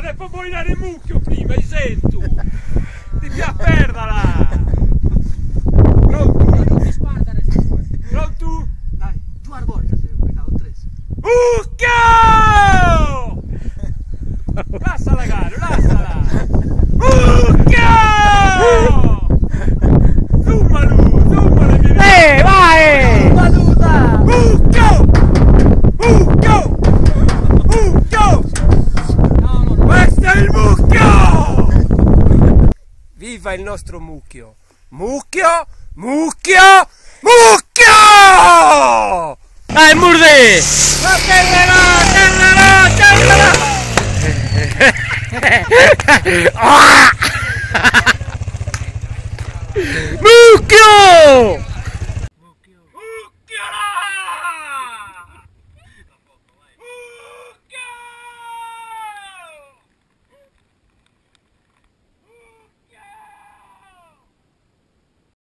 Devo boinare il mucchio prima, mi sento! Ti piace perderla! Pronto? Non ti spandere se vuoi. Pronto? Dai, giù al bordo se vuoi peccato 3. Mucchio! Lassala caro, lassala! Mucchio! Zummalu, vai! Valuta! Mucchio! Mucchio! Mucchio! Questo è il mucchio! Viva il nostro mucchio! Mucchio! Mucchio! Mucchio! Dai, Murdi! Mucchio!